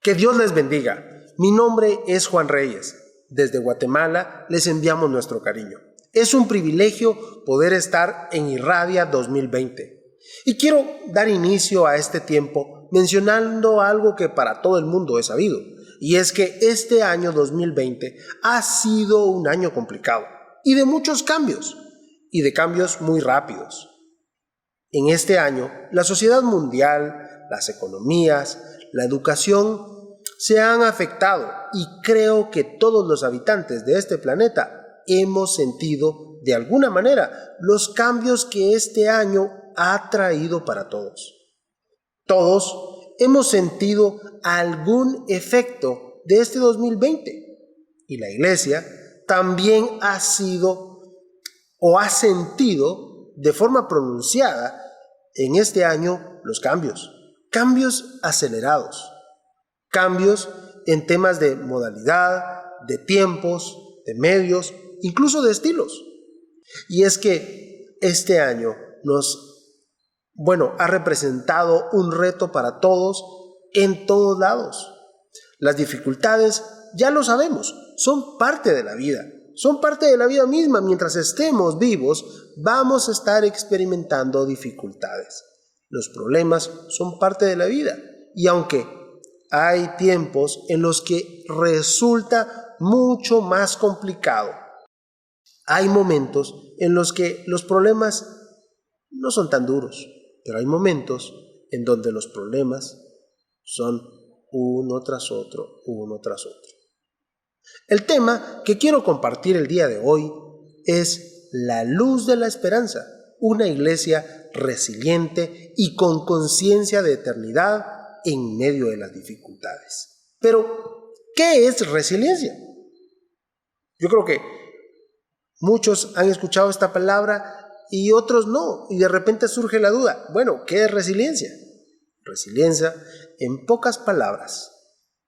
Que Dios les bendiga. Mi nombre es Juan Reyes. Desde Guatemala les enviamos nuestro cariño. Es un privilegio poder estar en Irradia 2020. Y quiero dar inicio a este tiempo mencionando algo que para todo el mundo es sabido. Y es que este año 2020 ha sido un año complicado y de muchos cambios, y de cambios muy rápidos. En este año, la sociedad mundial, las economías, la educación se han afectado y creo que todos los habitantes de este planeta hemos sentido de alguna manera los cambios que este año ha traído para todos. Todos hemos sentido algún efecto de este 2020 y la Iglesia también ha sido o ha sentido de forma pronunciada en este año los cambios acelerados, cambios en temas de modalidad, de tiempos, de medios, incluso de estilos. Y es que este año ha representado un reto para todos en todos lados. Las dificultades, ya lo sabemos, son parte de la vida. Son parte de la vida misma. Mientras estemos vivos, vamos a estar experimentando dificultades. Los problemas son parte de la vida. Y aunque hay tiempos en los que resulta mucho más complicado, hay momentos en los que los problemas no son tan duros, pero hay momentos en donde los problemas son uno tras otro, uno tras otro. El tema que quiero compartir el día de hoy es la luz de la esperanza, una iglesia resiliente y con conciencia de eternidad en medio de las dificultades. Pero, ¿qué es resiliencia? Yo creo que muchos han escuchado esta palabra y otros no, y de repente surge la duda. Bueno, ¿qué es resiliencia? Resiliencia, en pocas palabras,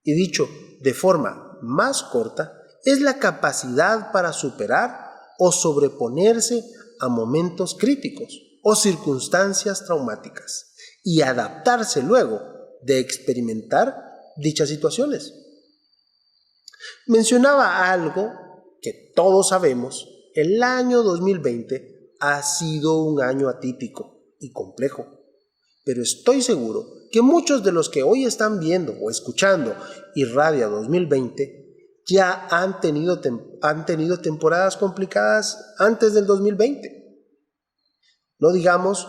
y dicho de forma más corta, es la capacidad para superar o sobreponerse a momentos críticos o circunstancias traumáticas y adaptarse luego de experimentar dichas situaciones. Mencionaba algo que todos sabemos: el año 2020 ha sido un año atípico y complejo, pero estoy seguro que muchos de los que hoy están viendo o escuchando Irradia 2020 ya han tenido temporadas complicadas antes del 2020. No digamos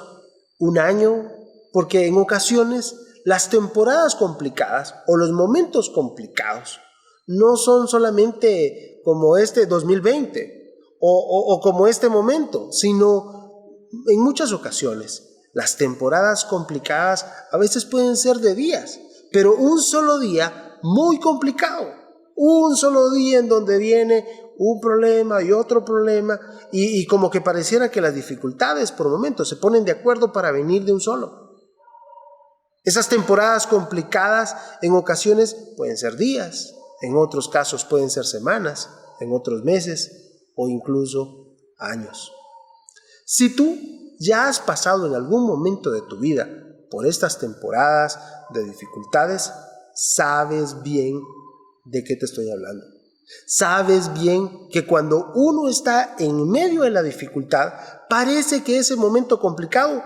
un año, porque en ocasiones las temporadas complicadas o los momentos complicados no son solamente como este 2020 o como este momento, sino en muchas ocasiones las temporadas complicadas a veces pueden ser de días, pero un solo día muy complicado, un solo día en donde viene un problema y otro problema y como que pareciera que las dificultades por momentos se ponen de acuerdo para venir de un solo. Esas temporadas complicadas en ocasiones pueden ser días, en otros casos pueden ser semanas, en otros meses o incluso años. Si tú ya has pasado en algún momento de tu vida por estas temporadas de dificultades, sabes bien de qué te estoy hablando. Sabes bien que cuando uno está en medio de la dificultad, parece que ese momento complicado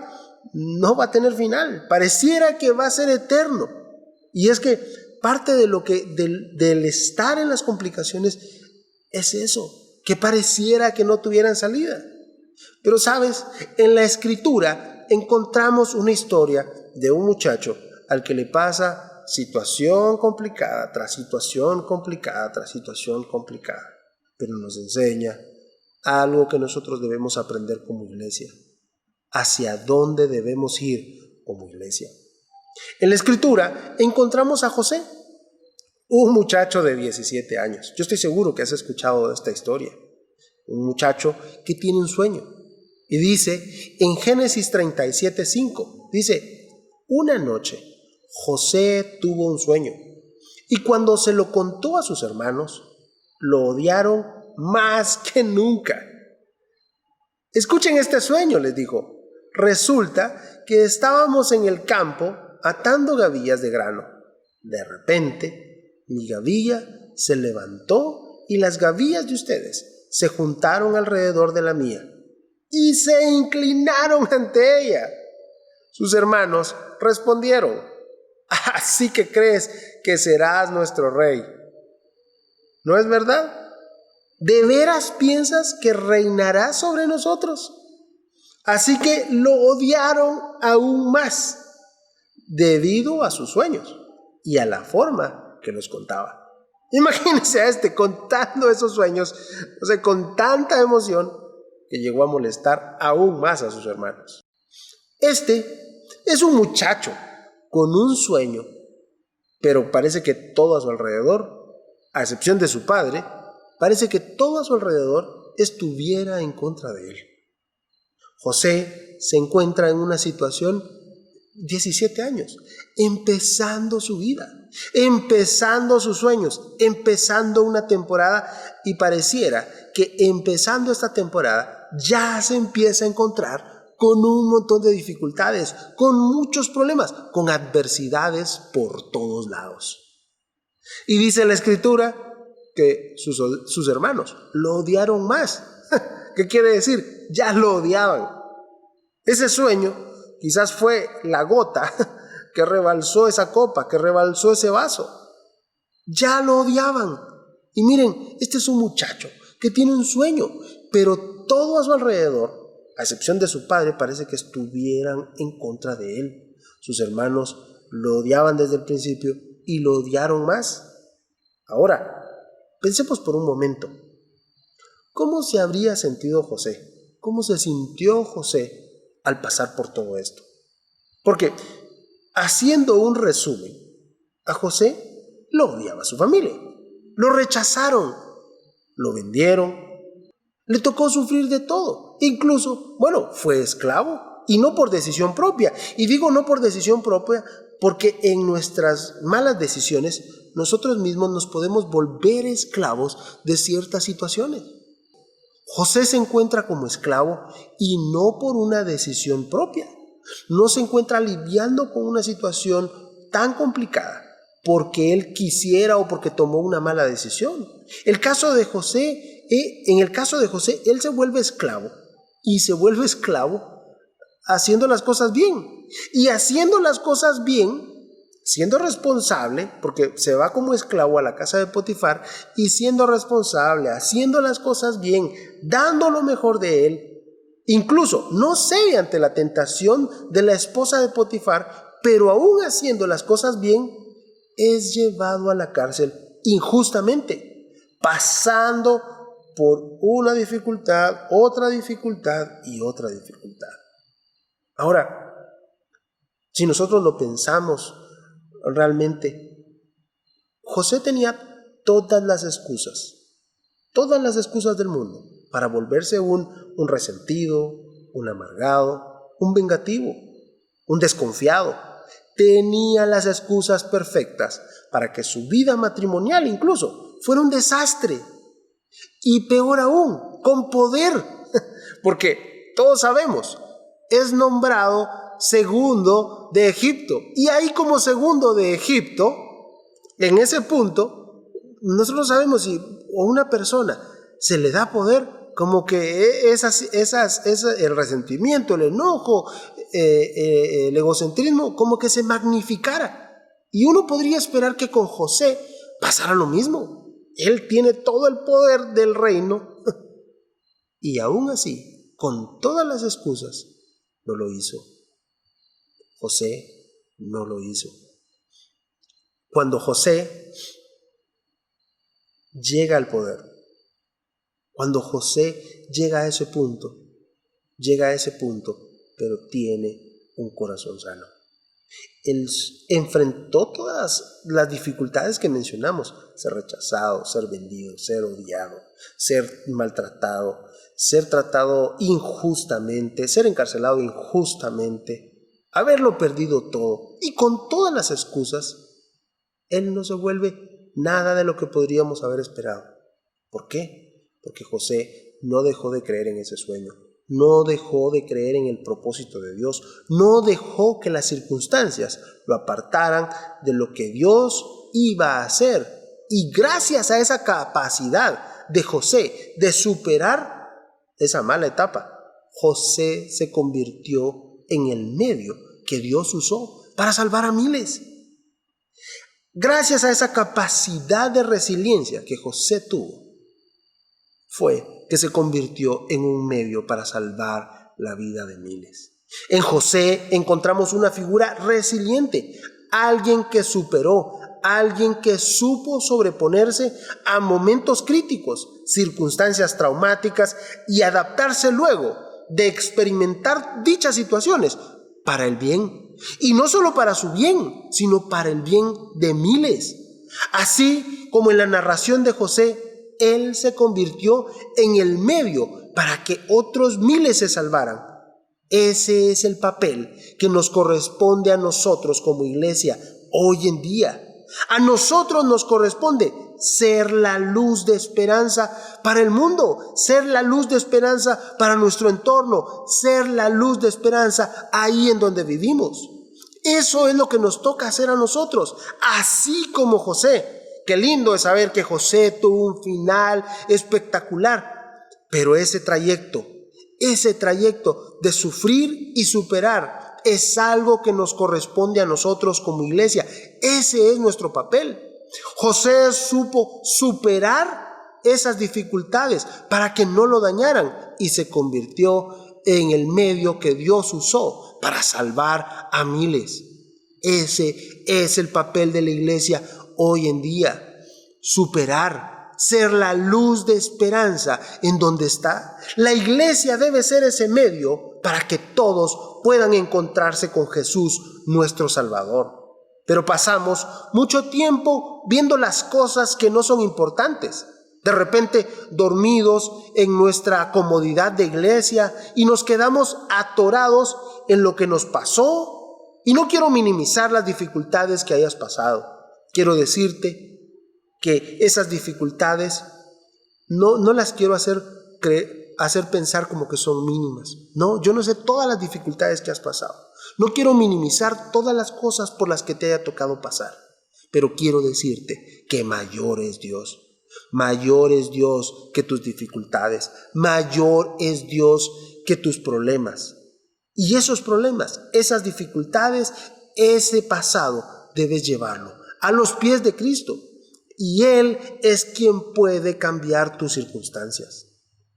no va a tener final, pareciera que va a ser eterno. Y es que parte de del estar en las complicaciones es eso, que pareciera que no tuvieran salida. Pero sabes, en la Escritura encontramos una historia de un muchacho al que le pasa situación complicada tras situación complicada tras situación complicada, pero nos enseña algo que nosotros debemos aprender como iglesia, hacia dónde debemos ir como iglesia. En la Escritura encontramos a José, un muchacho de 17 años. Yo estoy seguro que has escuchado esta historia. Un muchacho que tiene un sueño. Y dice, en Génesis 37:5, dice, una noche José tuvo un sueño y cuando se lo contó a sus hermanos, lo odiaron más que nunca. Escuchen este sueño, les dijo. Resulta que estábamos en el campo atando gavillas de grano De repente, mi gavilla se levantó y las gavillas de ustedes se juntaron alrededor de la mía y se inclinaron ante ella. Sus hermanos respondieron: ¿así que crees que serás nuestro rey? ¿No es verdad? ¿De veras piensas que reinarás sobre nosotros? Así que lo odiaron aún más debido a sus sueños y a la forma que los contaba. Imagínense a este contando esos sueños, con tanta emoción que llegó a molestar aún más a sus hermanos. Este es un muchacho con un sueño, pero parece que todo a su alrededor, a excepción de su padre, parece que todo a su alrededor estuviera en contra de él. José se encuentra en una situación, 17 años, empezando su vida, empezando sus sueños, empezando una temporada, y pareciera que empezando esta temporada ya se empieza a encontrar con un montón de dificultades, con muchos problemas, con adversidades por todos lados. Y dice la Escritura que sus hermanos lo odiaron más. ¿Qué quiere decir? Ya lo odiaban. Ese sueño quizás fue la gota que rebalsó esa copa, que rebalsó ese vaso. Ya lo odiaban. Y miren, este es un muchacho que tiene un sueño, pero todo a su alrededor, a excepción de su padre, parece que estuvieran en contra de él. Sus hermanos lo odiaban desde el principio y lo odiaron más. Ahora, pensemos por un momento, ¿cómo se habría sentido José? ¿Cómo se sintió José al pasar por todo esto? Porque, haciendo un resumen, a José lo odiaba su familia, lo rechazaron, lo vendieron, le tocó sufrir de todo, incluso, fue esclavo, y no por decisión propia. Y digo no por decisión propia porque en nuestras malas decisiones nosotros mismos nos podemos volver esclavos de ciertas situaciones. José se encuentra como esclavo y no por una decisión propia. No se encuentra lidiando con una situación tan complicada porque él quisiera o porque tomó una mala decisión. En el caso de José, él se vuelve esclavo, y se vuelve esclavo haciendo las cosas bien. Y haciendo las cosas bien, siendo responsable, porque se va como esclavo a la casa de Potifar, y siendo responsable, haciendo las cosas bien, dando lo mejor de él, incluso no cede ante la tentación de la esposa de Potifar, pero aún haciendo las cosas bien, es llevado a la cárcel injustamente, pasando por una dificultad, otra dificultad y otra dificultad. Ahora, si nosotros lo pensamos realmente, José tenía todas las excusas del mundo para volverse un resentido, un amargado, un vengativo, un desconfiado. Tenía las excusas perfectas para que su vida matrimonial incluso fuera un desastre. Y peor aún, con poder, porque todos sabemos, es nombrado segundo de Egipto. Y ahí como segundo de Egipto, en ese punto, nosotros sabemos si a una persona se le da poder, como que el resentimiento, el enojo, el egocentrismo, como que se magnificara. Y uno podría esperar que con José pasara lo mismo. Él tiene todo el poder del reino y aún así, con todas las excusas, no lo hizo. José no lo hizo. Cuando José llega al poder, cuando José llega a ese punto, pero tiene un corazón sano. Él enfrentó todas las dificultades que mencionamos: ser rechazado, ser vendido, ser odiado, ser maltratado, ser tratado injustamente, ser encarcelado injustamente, haberlo perdido todo. Y con todas las excusas, él no se vuelve nada de lo que podríamos haber esperado. ¿Por qué? Porque José no dejó de creer en ese sueño. no dejó de creer en el propósito de Dios, no dejó que las circunstancias lo apartaran de lo que Dios iba a hacer. Y gracias a esa capacidad de José de superar esa mala etapa, José se convirtió en el medio que Dios usó para salvar a miles. Gracias a esa capacidad de resiliencia que José tuvo, fue que se convirtió en un medio para salvar la vida de miles. En José encontramos una figura resiliente, alguien que superó, alguien que supo sobreponerse a momentos críticos, circunstancias traumáticas y adaptarse luego de experimentar dichas situaciones para el bien. Y no solo para su bien, sino para el bien de miles. Así como en la narración de José, él se convirtió en el medio para que otros miles se salvaran. Ese es el papel que nos corresponde a nosotros como iglesia hoy en día. A nosotros nos corresponde ser la luz de esperanza para el mundo, ser la luz de esperanza para nuestro entorno, ser la luz de esperanza ahí en donde vivimos. Eso es lo que nos toca hacer a nosotros, así como José. Qué lindo es saber que José tuvo un final espectacular, pero ese trayecto de sufrir y superar es algo que nos corresponde a nosotros como iglesia. Ese es nuestro papel. José supo superar esas dificultades para que no lo dañaran y se convirtió en el medio que Dios usó para salvar a miles. Ese es el papel de la iglesia hoy en día. Superar, ser la luz de esperanza en donde está. La iglesia debe ser ese medio para que todos puedan encontrarse con Jesús, nuestro Salvador. Pero pasamos mucho tiempo viendo las cosas que no son importantes. De repente dormidos en nuestra comodidad de iglesia y nos quedamos atorados en lo que nos pasó. Y no quiero minimizar las dificultades que hayas pasado. Quiero decirte que esas dificultades no las quiero hacer pensar como que son mínimas. No, yo no sé todas las dificultades que has pasado. No quiero minimizar todas las cosas por las que te haya tocado pasar, pero quiero decirte que mayor es Dios. Mayor es Dios que tus dificultades. Mayor es Dios que tus problemas. Y esos problemas, esas dificultades, ese pasado, debes llevarlo a los pies de Cristo. Y Él es quien puede cambiar tus circunstancias.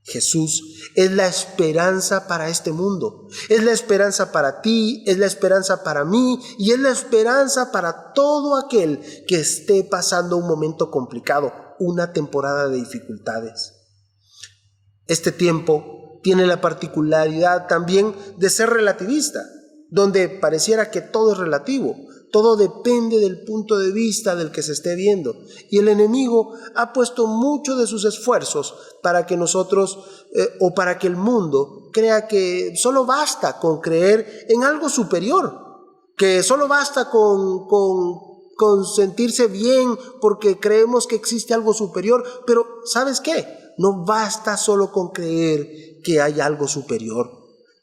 Jesús es la esperanza para este mundo, es la esperanza para ti, es la esperanza para mí y es la esperanza para todo aquel que esté pasando un momento complicado, una temporada de dificultades. Este tiempo tiene la particularidad también de ser relativista, donde pareciera que todo es relativo. Todo depende del punto de vista del que se esté viendo. Y el enemigo ha puesto mucho de sus esfuerzos para que nosotros o para que el mundo crea que solo basta con creer en algo superior, que solo basta con sentirse bien porque creemos que existe algo superior. Pero ¿sabes qué? No basta solo con creer que hay algo superior.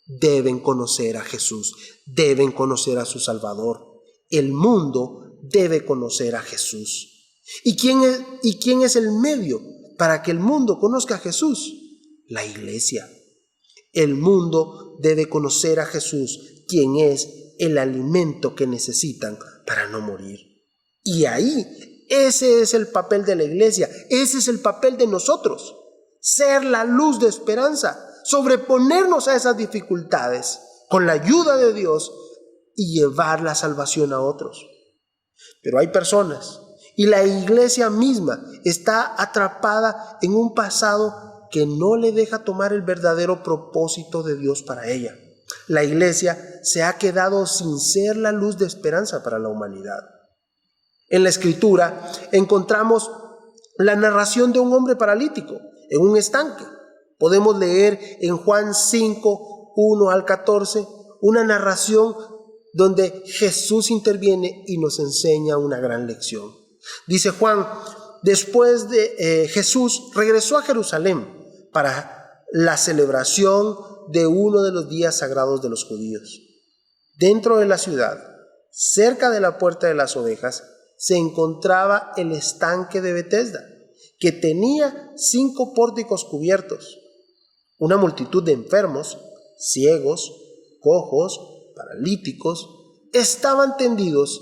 Deben conocer a Jesús, deben conocer a su Salvador. El mundo debe conocer a Jesús. ¿Y quién es el medio para que el mundo conozca a Jesús? La iglesia. El mundo debe conocer a Jesús, quien es el alimento que necesitan para no morir. Y ahí, ese es el papel de la iglesia, ese es el papel de nosotros. Ser la luz de esperanza, sobreponernos a esas dificultades con la ayuda de Dios y llevar la salvación a otros. Pero hay personas, y la iglesia misma está atrapada en un pasado que no le deja tomar el verdadero propósito de Dios para ella. La iglesia se ha quedado sin ser la luz de esperanza para la humanidad. En la Escritura encontramos la narración de un hombre paralítico en un estanque. Podemos leer en Juan 5, 1 al 14, una narración donde Jesús interviene y nos enseña una gran lección. Dice Juan: después de Jesús regresó a Jerusalén para la celebración de uno de los días sagrados de los judíos. Dentro de la ciudad, cerca de la puerta de las ovejas, se encontraba el estanque de Betesda, que tenía 5 pórticos cubiertos. Una multitud de enfermos, ciegos, cojos, paralíticos, estaban tendidos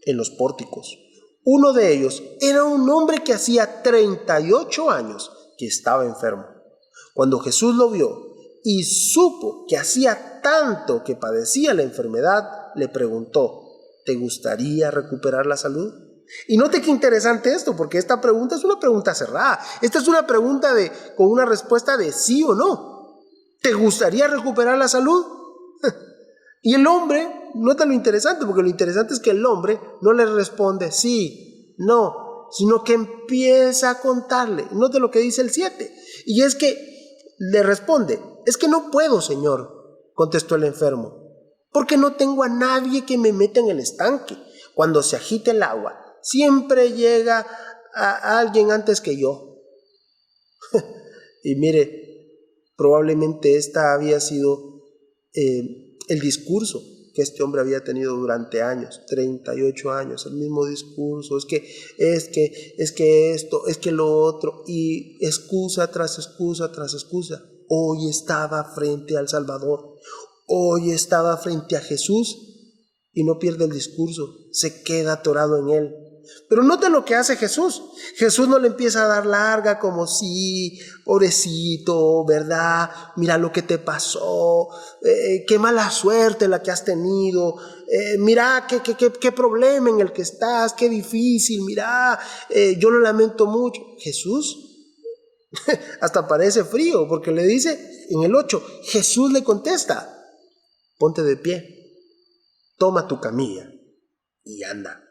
en los pórticos. Uno de ellos era un hombre que hacía 38 años que estaba enfermo. Cuando Jesús lo vio y supo que hacía tanto que padecía la enfermedad, le preguntó: ¿te gustaría recuperar la salud? Y note qué interesante esto, porque esta pregunta es una pregunta cerrada. Esta es una pregunta con una respuesta de sí o no. ¿Te gustaría recuperar la salud? Y el hombre, nota lo interesante, porque lo interesante es que el hombre no le responde sí, no, sino que empieza a contarle. Note lo que dice el 7. Y es que le responde: es que no puedo, Señor, contestó el enfermo, porque no tengo a nadie que me meta en el estanque. Cuando se agita el agua, siempre llega a alguien antes que yo. Y mire, probablemente esta había sido el discurso que este hombre había tenido durante años, 38 años, el mismo discurso, es que esto, es que lo otro, y excusa tras excusa tras excusa. Hoy estaba frente al Salvador, hoy estaba frente a Jesús y no pierde el discurso, se queda atorado en él. Pero noten lo que hace Jesús. Jesús no le empieza a dar larga como sí, pobrecito, ¿verdad? Mira lo que te pasó, qué mala suerte la que has tenido, mira qué problema en el que estás, qué difícil, mira, yo lo lamento mucho. Jesús hasta parece frío, porque le dice en el 8, Jesús le contesta: ponte de pie, toma tu camilla y anda.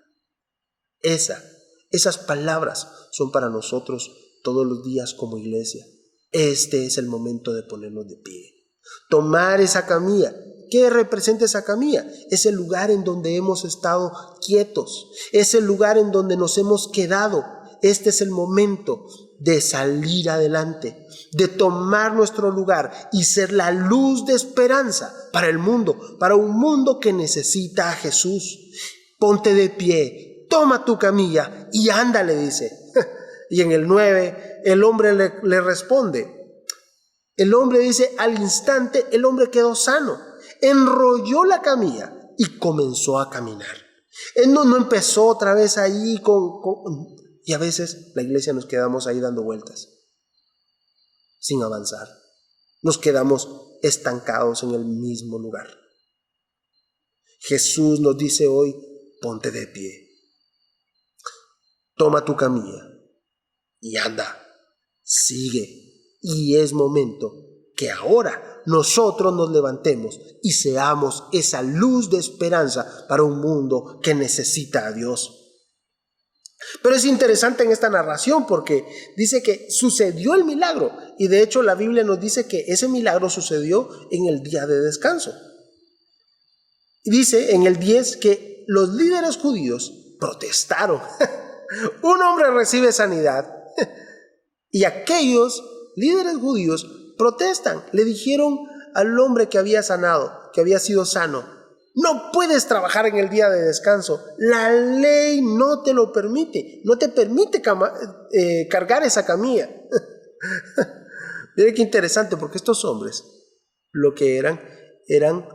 Esas palabras son para nosotros todos los días como iglesia. Este es el momento de ponernos de pie. Tomar esa camilla. ¿Qué representa esa camilla? Es el lugar en donde hemos estado quietos. Es el lugar en donde nos hemos quedado. Este es el momento de salir adelante, de tomar nuestro lugar y ser la luz de esperanza para el mundo, para un mundo que necesita a Jesús. Ponte de pie. Toma tu camilla y anda, le dice. Y en el 9, el hombre le responde. El hombre dice: al instante el hombre quedó sano, enrolló la camilla y comenzó a caminar. Él no empezó otra vez ahí y a veces la iglesia nos quedamos ahí dando vueltas, sin avanzar. Nos quedamos estancados en el mismo lugar. Jesús nos dice hoy: ponte de pie. Toma tu camilla y anda, sigue. Y es momento que ahora nosotros nos levantemos y seamos esa luz de esperanza para un mundo que necesita a Dios. Pero es interesante en esta narración porque dice que sucedió el milagro, y de hecho la Biblia nos dice que ese milagro sucedió en el día de descanso. Y dice en el 10 que los líderes judíos protestaron. Un hombre recibe sanidad y aquellos líderes judíos protestan. Le dijeron al hombre que había sanado, que había sido sano: no puedes trabajar en el día de descanso. La ley no te lo permite. No te permite cargar esa camilla. Miren qué interesante, porque estos hombres lo que eran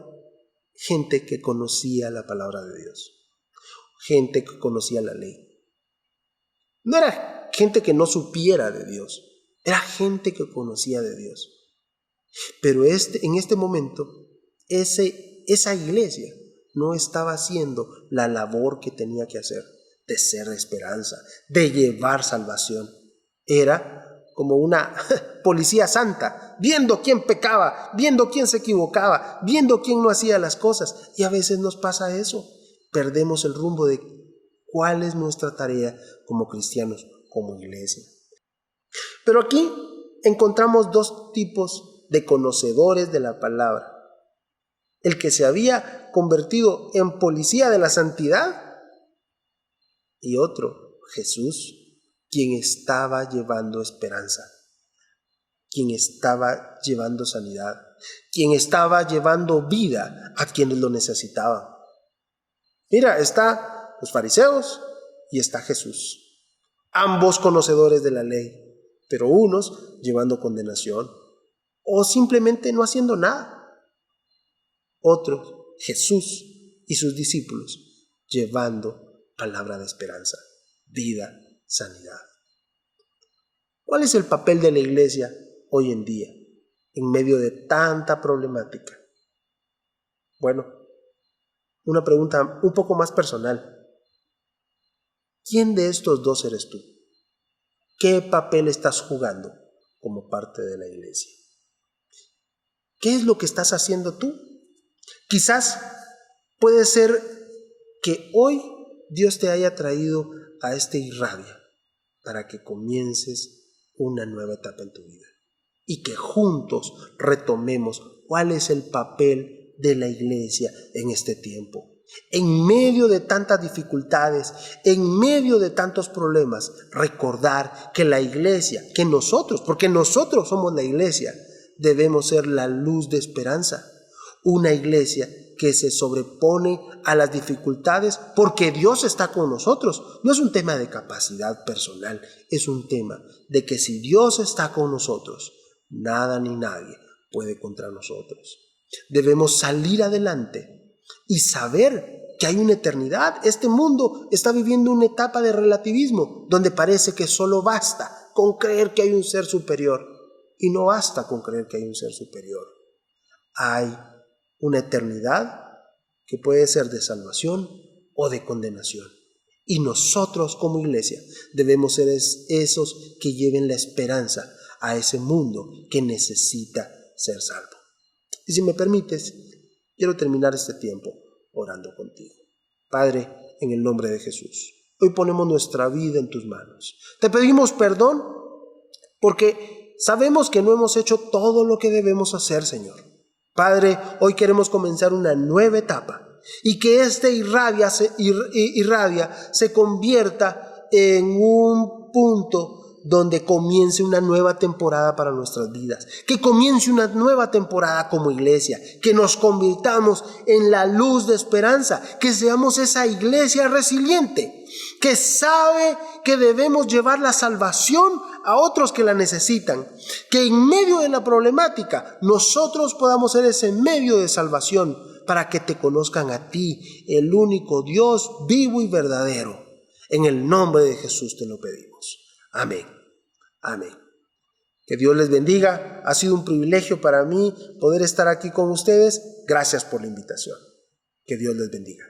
gente que conocía la palabra de Dios, gente que conocía la ley. No era gente que no supiera de Dios, era gente que conocía de Dios. Pero en este momento, esa iglesia no estaba haciendo la labor que tenía que hacer, de ser esperanza, de llevar salvación. Era como una policía santa, viendo quién pecaba, viendo quién se equivocaba, viendo quién no hacía las cosas. Y a veces nos pasa eso, perdemos el rumbo de cuál es nuestra tarea como cristianos, como iglesia. Pero aquí encontramos 2 tipos de conocedores de la palabra: el que se había convertido en policía de la santidad, y otro, Jesús, quien estaba llevando esperanza. quien estaba llevando sanidad, quien estaba llevando vida a quienes lo necesitaban. Mira, está los fariseos y está Jesús, ambos conocedores de la ley, pero unos llevando condenación o simplemente no haciendo nada. Otros, Jesús y sus discípulos, llevando palabra de esperanza, vida, sanidad. ¿Cuál es el papel de la iglesia hoy en día en medio de tanta problemática? Bueno, una pregunta un poco más personal. ¿Quién de estos dos eres tú? ¿Qué papel estás jugando como parte de la iglesia? ¿Qué es lo que estás haciendo tú? Quizás puede ser que hoy Dios te haya traído a este Irradia para que comiences una nueva etapa en tu vida y que juntos retomemos cuál es el papel de la iglesia en este tiempo. En medio de tantas dificultades, en medio de tantos problemas, recordar que la iglesia, que nosotros, porque nosotros somos la iglesia, debemos ser la luz de esperanza. Una iglesia que se sobrepone a las dificultades porque Dios está con nosotros. No es un tema de capacidad personal, es un tema de que si Dios está con nosotros, nada ni nadie puede contra nosotros. Debemos salir adelante y saber que hay una eternidad. Este mundo está viviendo una etapa de relativismo donde parece que solo basta con creer que hay un ser superior. Y no basta con creer que hay un ser superior. Hay una eternidad que puede ser de salvación o de condenación. Y nosotros como iglesia debemos ser esos que lleven la esperanza a ese mundo que necesita ser salvo. Y si me permites, quiero terminar este tiempo orando contigo. Padre, en el nombre de Jesús, hoy ponemos nuestra vida en tus manos. Te pedimos perdón porque sabemos que no hemos hecho todo lo que debemos hacer, Señor. Padre, hoy queremos comenzar una nueva etapa y que este Irradia se convierta en un punto donde comience una nueva temporada para nuestras vidas, que comience una nueva temporada como iglesia, que nos convirtamos en la luz de esperanza, que seamos esa iglesia resiliente, que sabe que debemos llevar la salvación a otros que la necesitan, que en medio de la problemática nosotros podamos ser ese medio de salvación para que te conozcan a ti, el único Dios vivo y verdadero. En el nombre de Jesús te lo pedimos. Amén. Amén. Que Dios les bendiga. Ha sido un privilegio para mí poder estar aquí con ustedes. Gracias por la invitación. Que Dios les bendiga.